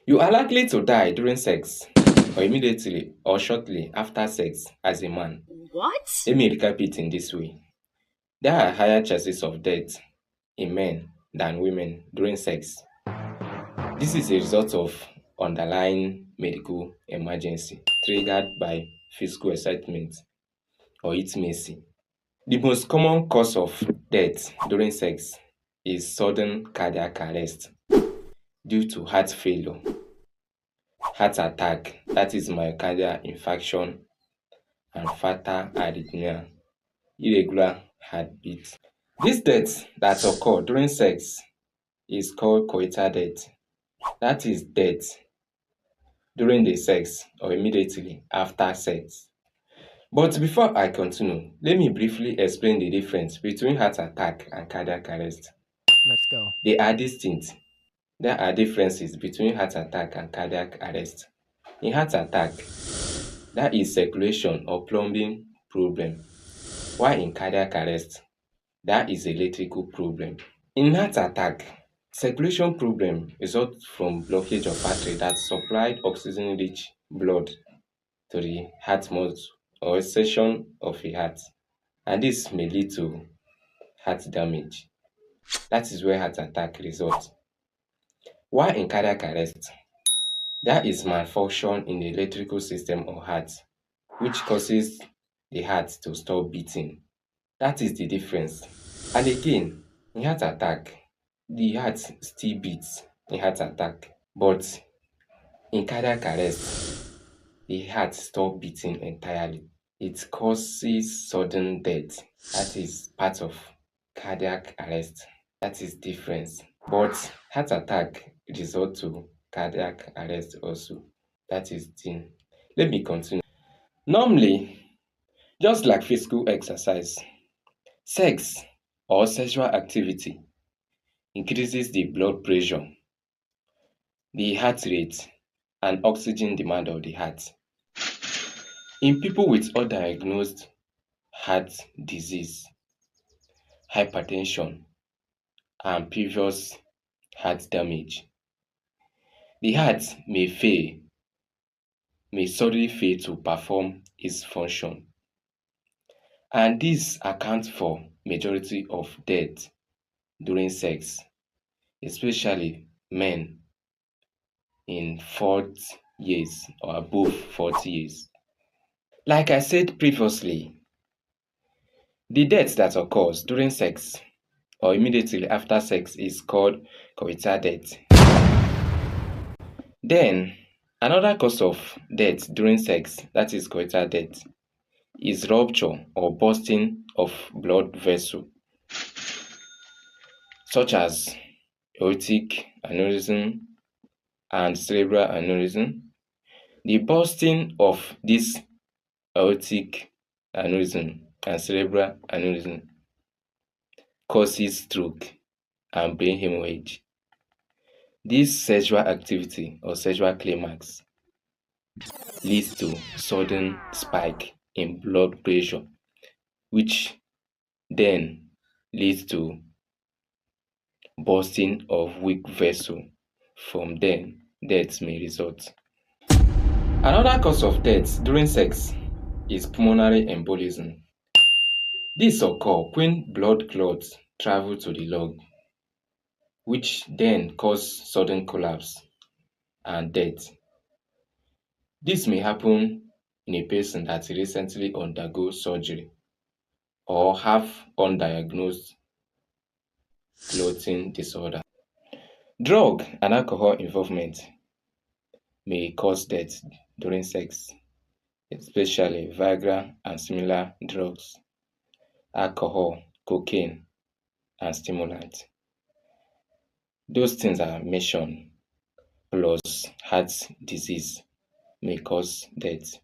You are likely to die during sex or immediately or shortly after sex as a man. What? Let me recap it in this way. There are higher chances of death in men than women during sex. This is a result of underlying medical emergency triggered by physical excitement or intimacy. The most common cause of death during sex is sudden cardiac arrest due to heart failure, heart attack, that is myocardial infarction, and fatal arrhythmia, irregular heartbeat. This death that occur during sex is called coital death. That is death during the sex or immediately after sex. But before I continue, let me briefly explain the difference between heart attack and cardiac arrest. Let's go. They are distinct. There are differences between heart attack and cardiac arrest. In heart attack, that is circulation or plumbing problem, while in cardiac arrest, that is electrical problem. In heart attack, circulation problem results from blockage of artery that supplied oxygen-rich blood to the heart muscle or a section of a heart, and this may lead to heart damage. That is where heart attack results. While in cardiac arrest, there is malfunction in the electrical system of heart, which causes the heart to stop beating. That is the difference. And again, in heart attack, the heart still beats in heart attack, but in cardiac arrest, the heart stops beating entirely. It causes sudden death. That is part of cardiac arrest. That is difference. But heart attack result to cardiac arrest also. That is thing. Let me continue. Normally, just like physical exercise, sex or sexual activity increases the blood pressure, the heart rate, and oxygen demand of the heart. In people with undiagnosed heart disease, hypertension, and previous heart damage, the heart may suddenly fail to perform its function. And this accounts for majority of death during sex, especially men in 40 years or above 40 years. Like I said previously, the death that occurs during sex or immediately after sex is called coital death. Then, another cause of death during sex, that is coital death, is rupture or bursting of blood vessel, such as aortic aneurysm and cerebral aneurysm. The bursting of this aortic aneurysm and cerebral aneurysm causes stroke and brain hemorrhage. This sexual activity or sexual climax leads to sudden spike in blood pressure, which then leads to bursting of weak vessel. From then, death may result. Another cause of death during sex is pulmonary embolism. This occurs when blood clots travel to the lung, which then cause sudden collapse and death. This may happen in a person that recently undergo surgery or have undiagnosed clotting disorder. Drug and alcohol involvement may cause death during sex, especially Viagra and similar drugs, alcohol, cocaine, and stimulants. Those things are mentioned, plus heart disease may cause death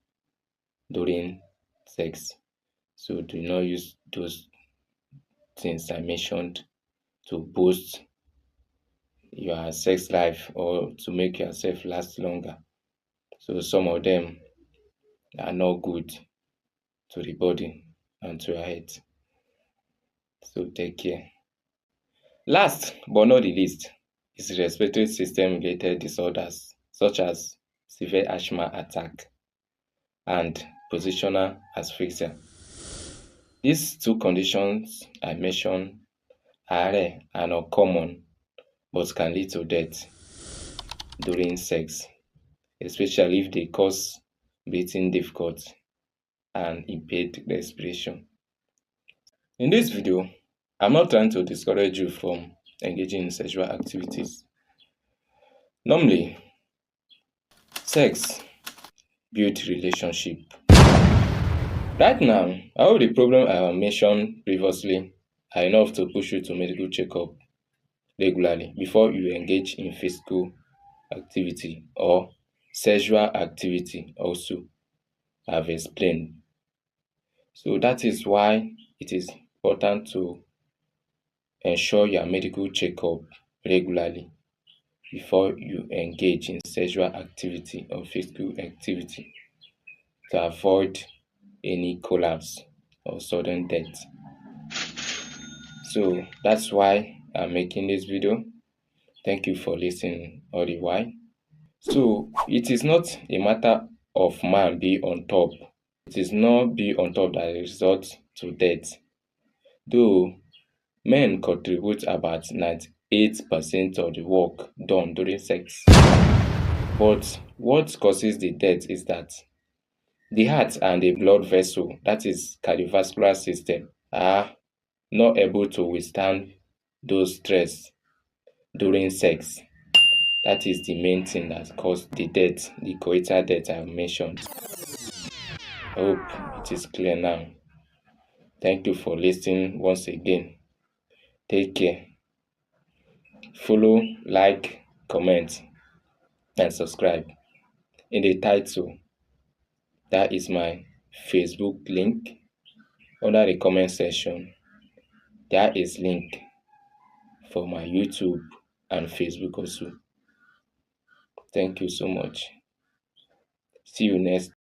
during sex. So do not use those things I mentioned to boost your sex life or to make yourself last longer. So some of them are not good to the body and to your health. So take care. Last but not the least is respiratory system related disorders such as severe asthma attack and positional asphyxia. These two conditions I mentioned are rare and uncommon but can lead to death during sex, especially if they cause breathing difficulty and impaired respiration. In this video, I'm not trying to discourage you from engaging in sexual activities. Normally, sex builds relationship. Right now, all the problems I mentioned previously are enough to push you to medical checkup regularly before you engage in physical activity or sexual activity also I've explained. So that is why it is important to ensure your medical checkup regularly before you engage in sexual activity or physical activity to avoid any collapse or sudden death. So that's why I'm making this video. Thank you for listening all the while. So it is not a matter of man be on top. It is not be on top that results to death. Though men contribute about 98% of the work done during sex. But what causes the death is that the heart and the blood vessel, that is cardiovascular system, are not able to withstand those stress during sex. That is the main thing that caused the death, the coital death I mentioned. I hope it is clear now. Thank you for listening once again. Take care. Follow, like, comment, and subscribe. In the title, that is my Facebook link. Under the comment section, there is link for my YouTube and Facebook also. Thank you so much. See you next